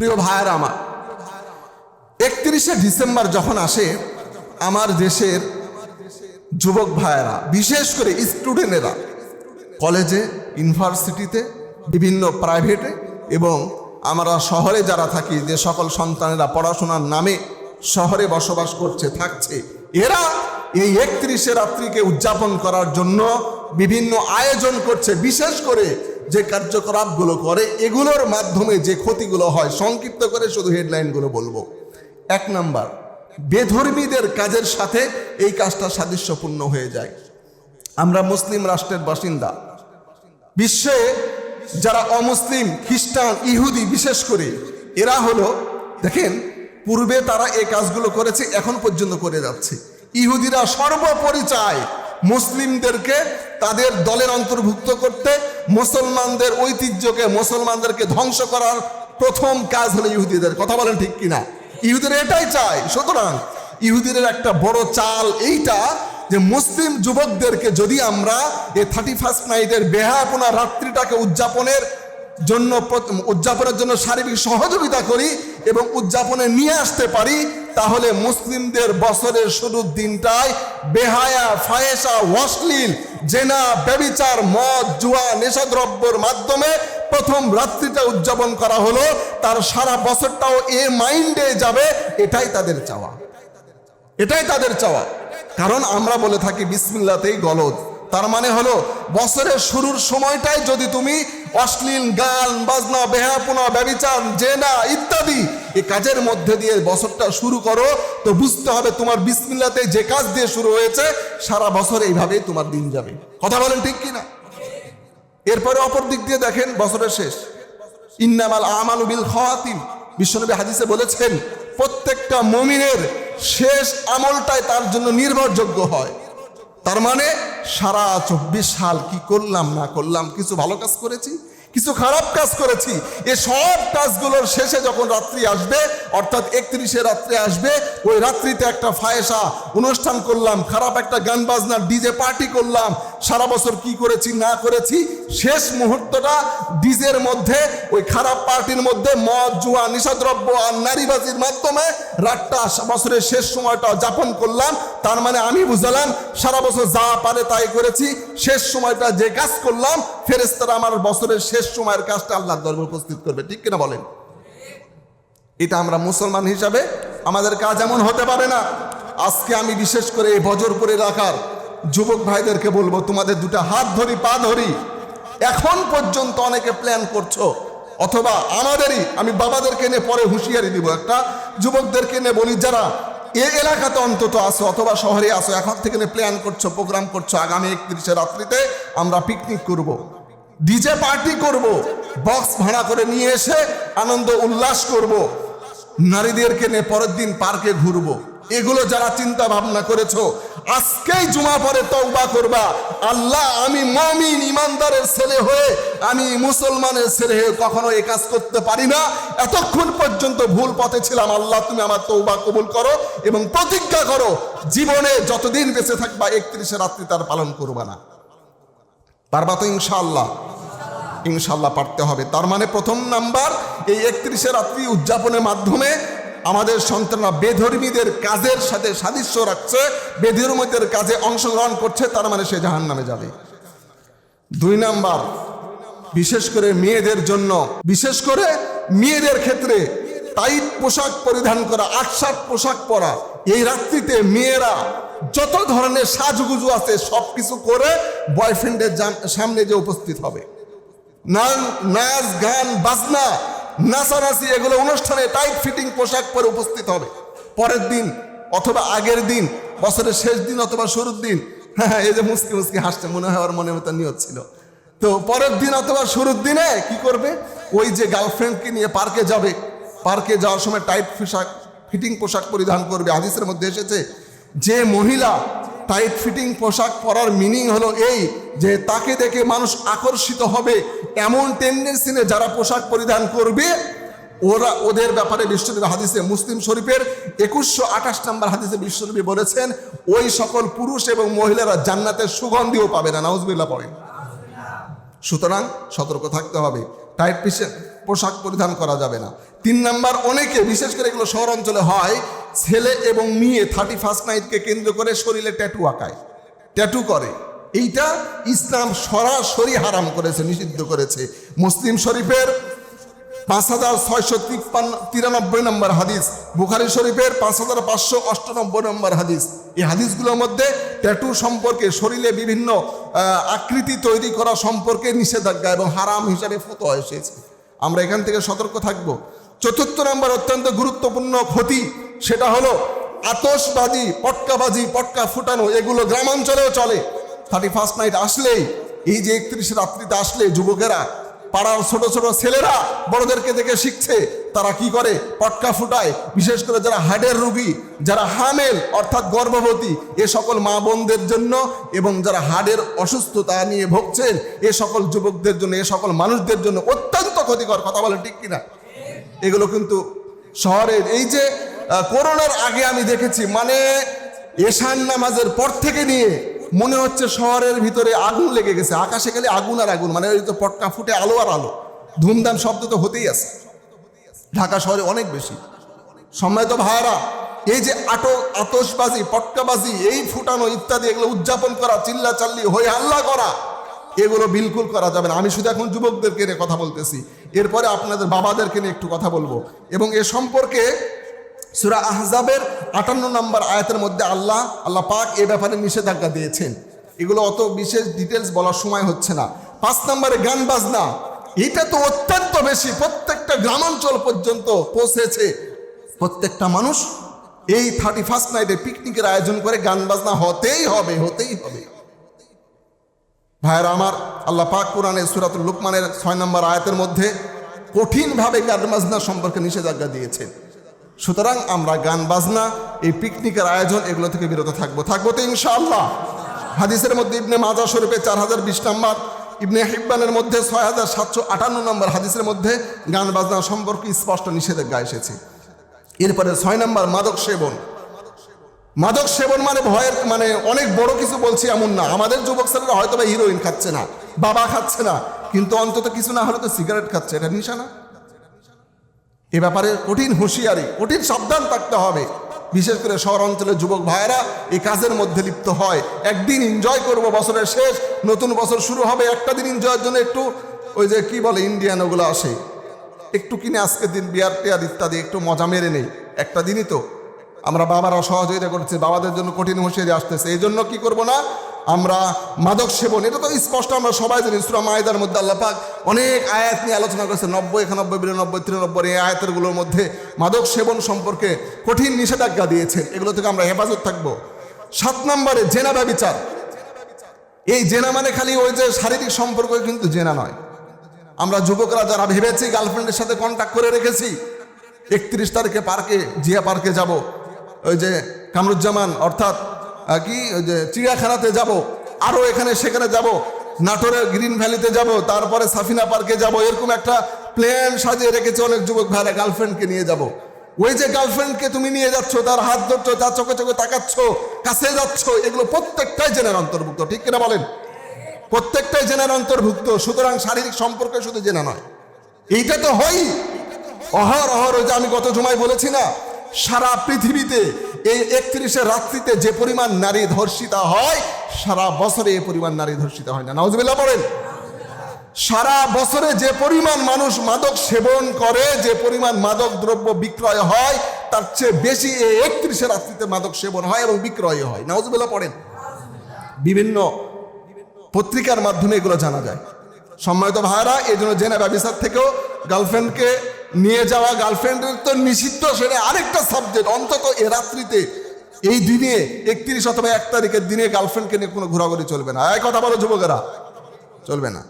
প্রিয় ভাইয়েরা আমার, 31শে ডিসেম্বর যখন আসে, আমার দেশের যুবক ভাইয়েরা, বিশেষ করে স্টুডেন্টেরা কলেজে, ইউনিভার্সিটিতে, বিভিন্ন প্রাইভেটে এবং আমরা শহরে যারা থাকি, যে সকল সন্তানেরা পড়াশোনার নামে শহরে বসবাস করছে, থাকছে, এরা এই 31শে রাত্রিকে উদযাপন করার জন্য বিভিন্ন আয়োজন করছে। বিশেষ করে যে কার্যকলাপগুলো করে, এগুলোর মাধ্যমে যে ক্ষতিগুলো হয়, সংক্ষিপ্ত করে শুধু হেডলাইনগুলো বলবো। 1 নাম্বার, বেধর্মীদের কাজের সাথে এই কাজটা সাদৃশ্যপূর্ণ হয়ে যায়। আমরা মুসলিম রাষ্ট্রের বাসিন্দা, বিশ্বে যারা অমুসলিম, খ্রিস্টান, ইহুদি বিশেষ করে, এরা হলো, দেখেন, পূর্বে তারা এই কাজগুলো করেছে, এখন পর্যন্ত করে যাচ্ছে। ইহুদিরা সর্বপরিচয় মুসলিমদেরকে তাদের দলের অন্তর্ভুক্ত করতে, মুসলমানদের ঐতিহ্যকে, মুসলমানদেরকে ধ্বংস করার প্রথম কাজ হলো ইহুদিদের। কথা বলেন ঠিক কিনা? ইহুদিরা এটাই চায়। সুতরাং ইহুদিদের একটা বড় চাল এইটা যে মুসলিম যুবকদেরকে যদি আমরা এই 31st নাইটের বেহায়াপনা রাত্রিটাকে উদযাপনের জন্য শারীরিক সহযোগিতা করি এবং উদযাপনে নিয়ে আসতে পারি, তাহলে মুসলিমদের বছরের শুরুর দিনটায় বেহায়া, ফাহেসা, অশ্লীল, জেনা, ব্যভিচার, মদ, জুয়া, নেশাদ্রব্যের মাধ্যমে প্রথম রাত্রিটা উদযাপন করা হলো, তার সারা বছরটাও এ মাইন্ডে যাবে। এটাই তাদের চাওয়া, এটাই তাদের চাওয়া। কারণ আমরা বলে থাকি বিসমিল্লাতেই গলদ, তার মানে হলো বছরের শুরুর সময়টাই যদি তুমি অশ্লীল গান বাজনা, বেহায়াপনা, ব্যভিচার, জেনা ইত্যাদি এই কাজের মধ্যে দিয়ে বছরটা শুরু করো, তো বুঝতে হবে তোমার বিসমিল্লাতে যে কাজ দিয়ে শুরু হয়েছে, সারা বছর এইভাবেই তোমার দিন যাবে। কথা বলেন ঠিক কিনা? এরপরে অপর দিক দিয়ে দেখেন, বছরের শেষ, ইন্নামাল আমালু বিল খাওয়াতিম, বিশ্বনবী হাদিসে বলেছেন প্রত্যেকটা মুমিনের শেষ আমলটাই তার জন্য নির্ভরযোগ্য হয়। তার মানে সারা 24 সাল কি করলাম না করলাম, কিছু ভালো কাজ করেছি, কিছু খারাপ কাজ করেছি, এ সব কাজগুলোর শেষে যখন রাত্রি আসবে, অর্থাৎ 31শে রাত্রি আসবে, ওই রাত্রিতে একটা ফাহেসা অনুষ্ঠান করলাম, খারাপ একটা গান বাজনা ডিজে পার্টি করলাম, সারা বছর কি করেছি না করেছি, শেষ মুহূর্তটা ডিজের মধ্যে, ওই খারাপ পার্টির মধ্যে মদ, জুয়া, নিশাদ্রব্য আর নারীবাজির মাধ্যমে রাতটা, বছরের শেষ সময়টা যাপন করলাম। তার মানে আমি বুঝলাম সারা বছর যা পারে তাই করেছি, শেষ সময়টা যে কাজ করলাম, ফেরেশতারা আমার বছরের শেষ সময়ের কাজটা আল্লাহর দরবারে উপস্থিত করবে। ঠিক কিনা বলেন? এটা আমরা মুসলমান হিসাবে আমাদের কাজ এমন হতে পারে না। আজকে আমি বিশেষ করে এই বজরপুর এলাকার যুবক ভাইদেরকে বলবো, তোমাদের দুটো হাত ধরি, পা ধরি, এখন পর্যন্ত অনেকে প্ল্যান করছো, অথবা আমাদেরই, আমি বাবাদেরকে নিয়ে পরে হুঁশিয়ারি দিব, একটা যুবকদেরকে নিয়ে বলি, যারা এই এলাকাতে অন্তত আসো অথবা শহরে আসো, এখন থেকে প্ল্যান করছো, প্রোগ্রাম করছো, আগামী 31শে রাত্রিতে আমরা পিকনিক করব, ডিজে পার্টি করব, বক্স ভাড়া করে নিয়ে এসে আনন্দ উল্লাস করব, নারীদেরকে নিয়ে পরের দিন পার্কে ঘুরবো। এগুলো যারা চিন্তা ভাবনা করেছো, আজকেই জুমা পরে তওবা করবা, আল্লাহ, আমি মুমিন ইমানদারের ছেলে হয়ে, আমি মুসলমানের ছেলে হয়ে কখনো এই কাজ করতে পারি না, এতক্ষণ পর্যন্ত ভুল পথে ছিলাম, আল্লাহ তুমি আমার তওবা কবুল করো এবং প্রতিজ্ঞা করো জীবনে যতদিন বেঁচে থাকবা 31শে রাত্রি তার পালন করবা না। পারবা তো? ইনশাআল্লাহ, ইনশাআল্লাহ পারতে হবে। তার মানে প্রথম নাম্বার, এই 31শে রাত্রি উদযাপনের মাধ্যমে আমাদের সন্তানরা বেধর্মীদের কাজের সাথে সাদৃশ্য রাখছে, বেধর্মীদের কাজে অংশগ্রহণ করছে, তার মানে সে জাহান্নামে যাবে। 2 নাম্বার, বিশেষ করে মেয়েদের জন্য, বিশেষ করে মেয়েদের ক্ষেত্রে টাইট পোশাক পরিধান করা, আটসাট পোশাক পরা। এই রাত্রিতে মেয়েরা যত ধরনের সাজগুজু আছে সবকিছু করে বয়ফ্রেন্ডের সামনে যে উপস্থিত হবে, নাচ গান বাজনা, নাচানাচি, এগুলো অনুষ্ঠানে টাইট ফিটিং পোশাক পরে উপস্থিত হবে। পরের দিন অথবা আগের দিন, বছরের শেষ দিন অথবা শুরুর দিন, হ্যাঁ, এই যে মুস্কি মুস্কি হাসছে, মনে হয় আমার মনের মতো নিয়ত ছিল। তো পরের দিন অথবা শুরুর দিনে কি করবে, ওই যে গার্লফ্রেন্ডকে নিয়ে পার্কে যাবে, পার্কে যাওয়ার সময় টাইট ফিটিং পোশাক পরিধান করবে। হাদিসের মধ্যে এসেছে যে মহিলা টাইট ফিটিং পোশাক পরার মিনিং হলো এই যে তাকে দেখে মানুষ আকর্ষিত হবে, এমন টেন্ডেন্সি নিয়ে যারা পোশাক পরিধান করবে, ওদের ব্যাপারে বিশ্বনবী হাদিসে, মুসলিম শরীফের 2128 নম্বর হাদিসে বিশ্বনবী বলেছেন, ওই সকল পুরুষ এবং মহিলারা জান্নাতের সুগন্ধিও পাবে না। নাউজুবিল্লাহ পড়েন। সুতরাং সতর্ক থাকতে হবে। টাইট পোশাক পরিধান করা যাবে না। 3 নাম্বার, অনেকে বিশেষ করে এগুলো শহর অঞ্চলে হয়, ছেলে এবং মেয়ে 31st নাইটকে কেন্দ্র করে শরীরে ট্যাটু আঁকায়, ট্যাটু করে। এইটা ইসলাম সরাসরি হারাম করেছে, নিষিদ্ধ করেছে। মুসলিম শরীফের 5693 নম্বর হাদিস, বুখারী শরীফের 5598 নম্বর হাদিস। এই হাদিসগুলোর মধ্যে ট্যাটু সম্পর্কে, শরীরে বিভিন্ন আকৃতি তৈরি করা সম্পর্কে নিষেধাজ্ঞা এবং হারাম হিসাবে ফতোয়া এসেছে। আমরা এখান থেকে সতর্ক থাকব। 4th নম্বর অত্যন্ত গুরুত্বপূর্ণ ক্ষতি, সেটা হলো আতশবাজি, পটকাবাজি, পটকা ফুটানো। এগুলো গ্রামাঞ্চলেও চলে। 31st নাইট আসলেই, এই যে 31 রাত্রিতে আসলে যুবকেরা, পাড়ার ছোট ছোট ছেলেরা বড়দেরকে দেখে শিখছে, তারা কি করে, পটকা ফুটায়। বিশেষ করে যারা হার্টের রোগী, যারা হামেল অর্থাৎ গর্ভবতী, এ সকল মা বোনদের জন্য, এবং যারা হার্টের অসুস্থতা নিয়ে ভুগছেন, এ সকল যুবকদের জন্য, এ সকল মানুষদের জন্য অত্যন্ত ক্ষতিকর। কথা বলেন ঠিক কিনা? এগুলো কিন্তু শহরের, এই যে করোনার আগে আমি দেখেছি, মানে এশান নামাজের পর থেকে নিয়ে মনে হচ্ছে শহরের ভিতরে আগুন লেগে গেছে, আকাশে গেলে আগুন আর আগুন, মানে ওই তো পটকা ফুটে আলো আর আলো, ধুমধাম শব্দ তো হতেই আছে। ঢাকা শহরে অনেক বেশি। সম্মানিত ভাইরা, এই যে আতশবাজি, পটকাবাজি, এই ফুটানো ইত্যাদি, এগুলো উদযাপন করা, চিল্লাচাল্লি, হই হাল্লা করা, এগুলো বিলকুল করা যাবে না। আমি শুধু এখন যুবকদেরকে নিয়ে কথা বলতেছি, এরপরে আপনাদের বাবাদেরকে নিয়ে একটু কথা বলবো। এবং এ সম্পর্কে সূরা আহজাবের 58 নম্বর আয়াতের মধ্যে আল্লাহ পাক এ ব্যাপারে নিষেধাজ্ঞা দিয়েছেন। এগুলো অত বিশেষ ডিটেলস বলার সময় হচ্ছে না। 5 নম্বরে গান বাজনা, এটা তো অত্যন্ত বেশি, প্রত্যেকটা গ্রামাঞ্চল পর্যন্ত পৌঁছেছে। প্রত্যেকটা মানুষ এই 31st নাইটে পিকনিকের আয়োজন করে, গান বাজনা হতেই হবে। ভাইরা আমার, আল্লাহ পাক কোরআনে সূরাতুল লুকমানের 6 নম্বর আয়াতের মধ্যে কঠিনভাবে গান বাজনা সম্পর্কে নিষেধাজ্ঞা দিয়েছেন। সুতরাং আমরা গান বাজনা, এই পিকনিকের আয়োজন, এগুলো থেকে বিরত থাকবো তো ইনশাআল্লাহ। হাদিসের মধ্যে ইবনে মাজাহ শরীফে 4020 নম্বর, ইবনে হিব্বানের মধ্যে 6758 নম্বর হাদিসের মধ্যে গান বাজনা সম্পর্কে স্পষ্ট নিষেধাজ্ঞা এসেছে। এরপরে 6 নম্বর, মাদক সেবন। মাদক সেবন মানে ভয়ের, মানে অনেক বড় কিছু বলছি এমন না। আমাদের যুবক ছেলেরা হয়তো বা হিরোইন খাচ্ছে না, বাবা খাচ্ছে না, কিন্তু অন্তত কিছু না হলে তো সিগারেট খাচ্ছে, এটা নিশা না? এ ব্যাপারে কঠিন হুঁশিয়ারি, কঠিন সাবধান থাকতে হবে। বিশেষ করে শহর অঞ্চলের যুবক ভাইয়েরা এই কাজের মধ্যে লিপ্ত হয়। একদিন এনজয় করব, বছরের শেষ, নতুন বছর শুরু হবে, একটা দিন এনজয়ের জন্য একটু ওই যে কি বলে ইন্ডিয়ান ওগুলো আসে, একটু কিনে আজকের দিন বিয়ার টিয়ার ইত্যাদি একটু মজা মেরে নেই, একটা দিনই তো। আমরা বাবারা সহযোগিতা করছে, বাবাদের জন্য কঠিন হুঁশিয়ারি আসতেছে। এই জন্য কি করবো না, আমরা মাদক সেবন, এটা তো স্পষ্ট আমরা সবাই জানি। সূরা মাইদার মধ্যে আল্লাহ পাক অনেক আয়াত নিয়ে আলোচনা করেছে, 90, 91, 92, 93 এই আয়াতগুলোর মধ্যে মাদক সেবন সম্পর্কে কঠিন নিষেধাজ্ঞা দিয়েছেন। এগুলো থেকে আমরা হেফাজত থাকবো। 7 নম্বরে জেনা ব্যভিচার। এই জেনা মানে খালি ওই যে শারীরিক সম্পর্ক, কিন্তু জেনা নয়। আমরা যুবকরা যারা ভেবেছি গার্লফ্রেন্ডের সাথে কন্ট্যাক্ট করে রেখেছি, 31 তারিখে পার্কে, জিয়া পার্কে যাব, ওই যে কামরুজ্জামান অর্থাৎ কি ওই যে চিড়িয়াখানাতে যাব, আরও এখানে সেখানে যাব, নাটোরের গ্রিন ভ্যালিতে যাব, তারপরে সাফিনা পার্কে যাব, এরকম একটা প্ল্যান সাজিয়ে রেখেছে অনেক যুবক ভাইরা। গার্লফ্রেন্ডকে নিয়ে যাব, ওই যে গার্লফ্রেন্ডকে তুমি নিয়ে যাচ্ছ, তার হাত ধরছো, তার চোখে চোখে তাকাচ্ছ, কাছে যাচ্ছ, এগুলো প্রত্যেকটাই জেনার অন্তর্ভুক্ত। ঠিক কিনা বলেন? প্রত্যেকটাই জেনার অন্তর্ভুক্ত। সুতরাং শারীরিক সম্পর্কে শুধু জেনা নয়, এইটা তো হয়ই অহর। ওই যে আমি গত জুমায় বলেছি না, সারা পৃথিবীতে এই 31 রাত্রিতে যে পরিমাণ নারী ধর্ষিতা হয়, সারা বছরে এই পরিমাণ নারী ধর্ষিতা হয় না। নাউজুবিল্লাহ পড়েন। সারা বছরে যে পরিমাণ মানুষ মাদক সেবন করে, যে পরিমাণ মাদক দ্রব্য বিক্রয় হয়, তার চেয়ে বেশি এই 31 রাত্রিতে মাদক সেবন হয় এবং বিক্রয় হয়। নাউজুবিল্লাহ পড়েন। বিভিন্ন পত্রিকার মাধ্যমে এগুলো জানা যায়। সম্মানিত ভাইরা, এই জন্য জেনা ব্যভিচার থেকেও গার্লফ্রেন্ডকে নিয়ে যাওয়া, গার্লফ্রেন্ডের তো নিষিদ্ধ, সেটা আরেকটা সাবজেক্ট। অন্তত এ রাত্রিতে, এই দিনে 31 অথবা 1 তারিখের দিনে গার্লফ্রেন্ডকে নিয়ে কোনো ঘোরাঘুরি চলবে না। এই কথা বলো যুবকেরা, চলবে না।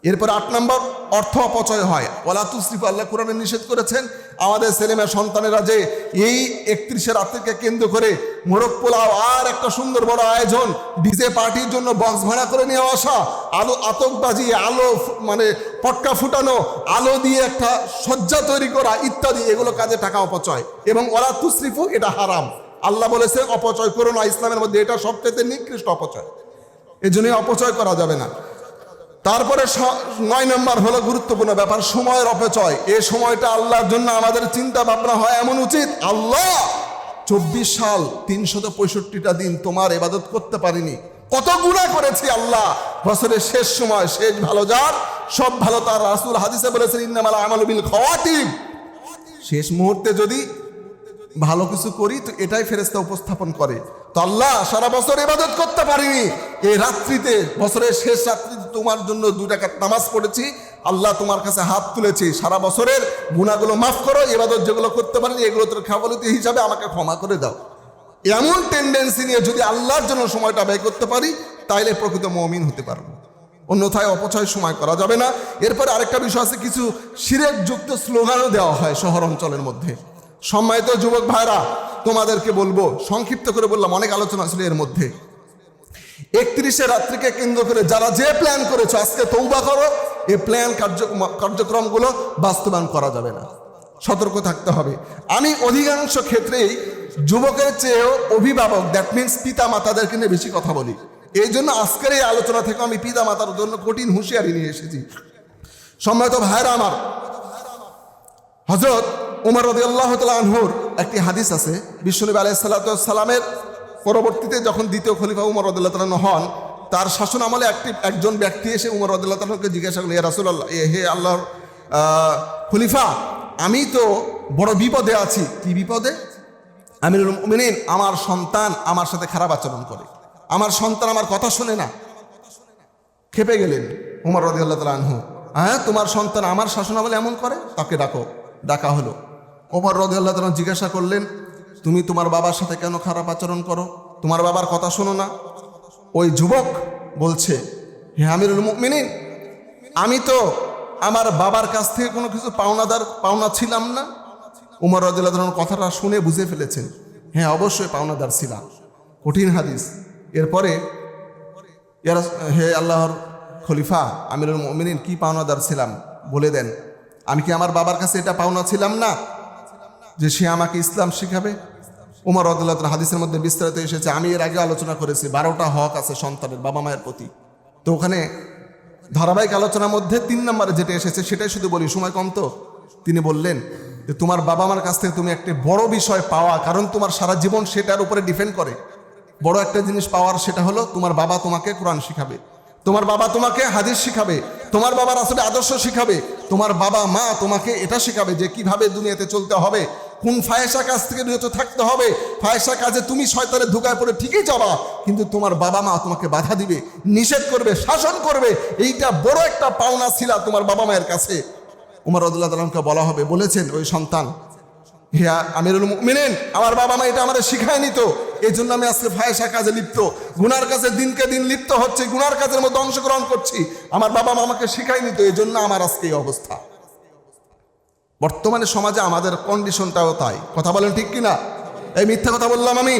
এরপর 8 নম্বর, অর্থ অপচয় হয়। ওয়ালা তুসরিফু, আল্লাহ কোরআনে নিষেধ করেছেন আমাদের ছেলেমেয়ে সন্তানেরা যে এই 31 রাত্রিকে কেন্দ্র করে মোরগ পোলাও আর একটা সুন্দর বড় আয়োজন, ডিজে পার্টির জন্য বক্স ভাড়া করে নিয়ে আসা, আলো আতকবাজি, আলো মানে পটকা ফুটানো, আলো দিয়ে একটা সজ্জা তৈরি করা ইত্যাদি, এগুলো কাজে টাকা অপচয়। এবং ওয়ালা তুসরিফু, এটা হারাম। আল্লাহ বলেছে অপচয় করো না। ইসলামের মধ্যে এটা সবচেয়ে নিকৃষ্ট অপচয়, এই জন্য অপচয় করা যাবে না। তারপরে 9 নম্বর হলো গুরুত্বপূর্ণ ব্যাপার, সময়ের অপচয়। এই সময়টা আল্লাহর জন্য আমাদের চিন্তা ভাবনা হয় এমন উচিত, আল্লাহ 24 সাল 365টা দিন তোমার ইবাদত করতে পারিনি, কত গুনাহ করেছি আল্লাহ। বছরের শেষ সময়, শেষ ভালো যার সব ভালো তার, রাসূল হাদিসে বলেছেন ইন্নামাল আমালু বিল খাওয়াতিম। শেষ মুহূর্তে যদি ভালো কিছু করি তো এটাই ফেরেশতা উপস্থাপন করে। তো আল্লাহ সারা বছর ইবাদত করতে পারিনি, এই রাত্রিতে, বছরের শেষ রাত্রিতে তোমার জন্য 2 রাকাত নামাজ পড়েছি, আল্লাহ তোমার কাছে হাত তুলেছি, সারা বছরের গুনাহগুলো মাফ করো, ইবাদত যেগুলো করতে পারিনি এগুলো তোর খাওয়ালতি হিসাবে আমাকে ক্ষমা করে দাও। এমন টেন্ডেন্সি নিয়ে যদি আল্লাহর জন্য সময়টা ব্যয় করতে পারি তাইলে প্রকৃত মুমিন হতে পারবো, অন্যথায় অপচয় সময় করা যাবে না। এরপরে আরেকটা বিষয় আছে, কিছু শিরক যুক্ত স্লোগানও দেওয়া হয় শহর অঞ্চলের মধ্যে। সম্মানিত যুবক ভাইরা, তোমাদেরকে বলবো, সংক্ষিপ্ত করে বললাম, অনেক আলোচনা ছিল এর মধ্যে। 31শে রাত্রিকে কেন্দ্র করে যারা যে প্ল্যান করেছো আজকে তৌবা করো, এই প্ল্যান কার্যক্রমগুলো বাস্তবায়ন করা যাবে না, সতর্ক থাকতে হবে। আমি অধিকাংশ ক্ষেত্রেই যুবকের চেয়েও অভিভাবক, দ্যাট মিনস পিতা মাতাদেরকে নিয়ে বেশি কথা বলি। এই জন্য আজকের এই আলোচনা থেকে আমি পিতা মাতার জন্য কঠিন হুঁশিয়ারি নিয়ে এসেছি। সম্মানিত ভাইরা আমার, হযরত উমর রাদিয়াল্লাহু তাআলা আনহুর একটি হাদিস আছে, বিশ্বনবী আলাইহিস সালাতু ওয়াস সালামের পরবর্তীতে যখন দ্বিতীয় খলিফা উমর রাদিয়াল্লাহু তাআলা হন, তার শাসন আমলে একজন ব্যক্তি এসে উমর রাদিয়াল্লাহু তাআলাকে জিজ্ঞাসা করলেন, ইয়া রাসূলুল্লাহ, হে আল্লাহর খলিফা, আমি তো বড় বিপদে আছি। কি বিপদে? আমিরুল মুমিনিন, আমার সন্তান আমার সাথে খারাপ আচরণ করে, আমার সন্তান আমার কথা শোনে না। খেপে গেলেন উমর রাদিয়াল্লাহু তাআলা আনহু, হ্যাঁ তোমার সন্তান আমার শাসন আমলে এমন করে? তাকে ডাকো। ডাকা হলো। ওমর রাদিয়াল্লাহু তাআলা জিজ্ঞাসা করলেন, তুমি তোমার বাবার সাথে কেন খারাপ আচরণ করো? তোমার বাবার কথা শোনো না? ওই যুবক বলছে, হে আমিরুল মুমিনিন, আমি তো আমার বাবার কাছ থেকে কোনো কিছু পাওনা ছিলাম না। উমর রাদিয়াল্লাহু তাআলা কথাটা শুনে বুঝে ফেলেছেন, হ্যাঁ অবশ্যই পাওনাদার ছিলাম। কঠিন হাদিস। এরপরে, হে আল্লাহর খলিফা আমিরুল মুমিনিন, কি পাওনাদার ছিলাম বলে দেন। আমি কি আমার বাবার কাছে এটা পাওনা ছিলাম না যে সে আমাকে ইসলাম শিখাবে? উমর রাদিয়াল্লাহু তাআলা হাদিসের মধ্যে বিস্তারিত এসেছে, আমি এর আগে আলোচনা করেছি 12টা হক আছে সন্তানের বাবা মায়ের প্রতি। তো ওখানে ধারাবাহিক আলোচনার মধ্যে 3 নম্বরে যেটা এসেছে সেটাই শুধু বলি, সময় কম তো। তিনি বললেন যে তোমার বাবা মার কাছ থেকে তুমি একটি বড় বিষয় পাওয়া, কারণ তোমার সারা জীবন সেটার উপরে ডিপেন্ড করে। বড় একটা জিনিস পাওয়ার, সেটা হলো তোমার বাবা তোমাকে কোরআন শিখাবে, তোমার বাবা তোমাকে হাদিস শিখাবে, তোমার বাবার আসলে আদর্শ শিখাবে, তোমার বাবা মা তোমাকে এটা শিখাবে যে কিভাবে দুনিয়াতে চলতে হবে, কোন ফায়সা কাজ থেকে বিরত থাকতে হবে। ফায়সা কাজে তুমি শয়তানের ধোঁকায় পড়ে ঠিকই যাবা, কিন্তু তোমার বাবা মা তোমাকে বাধা দিবে, নিষেধ করবে, শাসন করবে। এইটা বড় একটা পাওনা ছিল তোমার বাবা মায়ের কাছে। উমর রাদিয়াল্লাহু তাআলাকে বলা হবে, বলেছেন ওই সন্তান, হে আমিরুল মুমিনিন, আমার বাবা মা এটা আমাদের শিখায়নি, তো এই জন্য আমি আজকে ফায়সা কাজে লিপ্ত, গুনার কাজে দিনকে দিন লিপ্ত হচ্ছে, গুনার কাজের মধ্যে অংশগ্রহণ করছি। আমার বাবা মা আমাকে শিখায়নি, তো এই জন্য আমার আজকে এই অবস্থা। বর্তমানে সমাজে আমাদের কন্ডিশনটাও তাই। কথা বলেন ঠিক কিনা? এই মিথ্যা কথা বললাম আমি?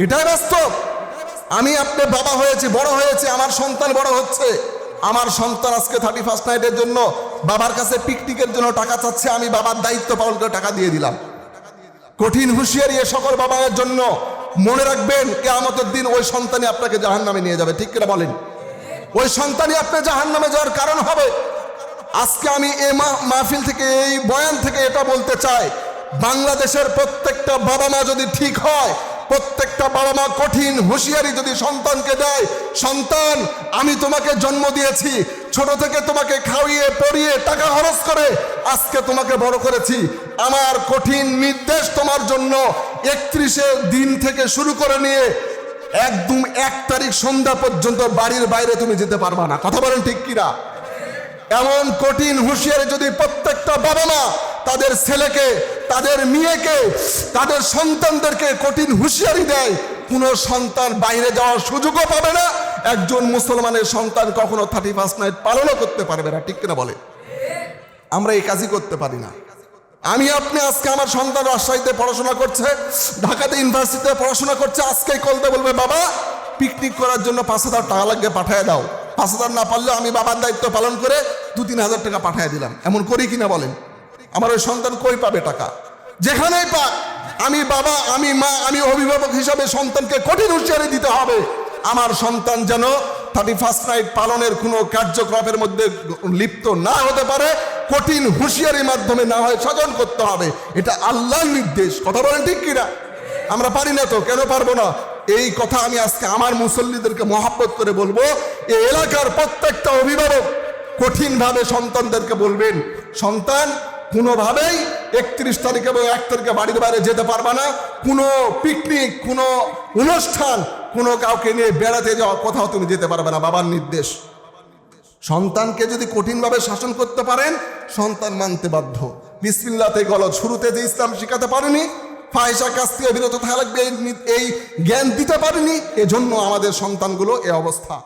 এটাই বাস্তব। আমি আপনি বাবা হয়েছি, বড় হয়েছে, আমার সন্তান বড় হচ্ছে। আমার সন্তান আজকে 31st নাইটের জন্য বাবার কাছে পিকনিকের জন্য টাকা চাচ্ছে, আমি বাবার দায়িত্ব পালন করে টাকা দিয়ে দিলাম। কঠিন হুঁশিয়ারি এ সকল বাবার জন্য। মনে রাখবেন, কিয়ামতের দিন ওই সন্তানই আপনাকে জাহান্নামে নিয়ে যাবে। ঠিক কিনা বলেন? ওই সন্তানই আপনি জাহান্নামে যাওয়ার কারণ হবে। আজকে আমি এই মাহফিল থেকে, এই বয়ান থেকে এটা বলতে চাই, বাংলাদেশের প্রত্যেকটা বাবা মা যদি ঠিক হয়, প্রত্যেকটা বাবা মা কঠিন হুঁশিয়ারি যদি সন্তানকে দেয়, সন্তান আমি তোমাকে জন্ম দিয়েছি, ছোট থেকে তোমাকে খাওয়িয়ে পড়িয়ে টাকা খরচ করে আজকে তোমাকে বড় করেছি, আমার কঠিন নির্দেশ তোমার জন্য 31 দিন থেকে শুরু করে নিয়ে একদম 1 তারিখ সন্ধ্যা পর্যন্ত বাড়ির বাইরে তুমি যেতে পারবা না। কথা বলেন ঠিক কিনা? এমন কঠিন হুঁশিয়ারি যদি প্রত্যেকটা বাবা মা তাদের ছেলেকে, তাদের মেয়েকে, তাদের সন্তানদেরকে কঠিন হুঁশিয়ারি দেয়, কোনো সন্তান বাইরে যাওয়ার সুযোগও পাবে না। একজন মুসলমানের সন্তান কখনো 31st নাইট পালনও করতে পারবে না। ঠিক কিনা বলে? আমরা এই কাজই করতে পারি না। আমি আপনি আজকে, আমার সন্তান রাজশাহীতে পড়াশোনা করছে, ঢাকাতে ইউনিভার্সিটিতে পড়াশোনা করছে, আজকেই কলতে বলবে, বাবা পিকনিক করার জন্য 5,000 টাকা লাগবে, পাঠিয়ে দাও। 5,000 না পারলেও আমি বাবার দায়িত্ব পালন করে 2-3 হাজার টাকা পাঠিয়ে দিলাম। এমন করি কিনা বলেন? আমার ওই সন্তান কই পাবে টাকা? যেখানেই পাক, আমি বাবা, আমি মা, আমি অভিভাবক হিসাবে সন্তানকে কঠিন হুঁশিয়ারি দিতে হবে, আমার সন্তান যেন 31st নাইট পালনের কোনো কার্যকলাপের মধ্যে লিপ্ত না হতে পারে, কঠিন হুঁশিয়ারির মাধ্যমে না হয় সাধন করতে হবে। এটা আল্লাহর নির্দেশ। কথা বলেন ঠিক কিনা? আমরা পারি না তো, কেন পারবো না? এই কথা আমি আজকে আমার মুসল্লিদেরকে মহাব্বত করে বলবো। এই এলাকার প্রত্যেকটা অভিভাবক কঠিনভাবে সন্তানদেরকে বলবেন, সন্তান কোনোভাবেই 31 তারিখ এবং 1 তারিখে বাড়ির বাইরে যেতে পারবে না। কোনো পিকনিক, কোনো অনুষ্ঠান, কোনো কাউকে নিয়ে বেড়াতে যাওয়া, কোথাও তুমি যেতে পারবে না, বাবার নির্দেশ। সন্তানকে যদি কঠিনভাবে শাসন করতে পারেন, সন্তান মানতে বাধ্য। বিসমিল্লাতে গলত, শুরুতে যে ইসলাম শিখাতে পারেনি, ফাহিশা কাজ থেকে বিরত থাকা লাগবে, এই জ্ঞান দিতে পারেনি, এজন্য আমাদের সন্তানগুলো এই অবস্থা।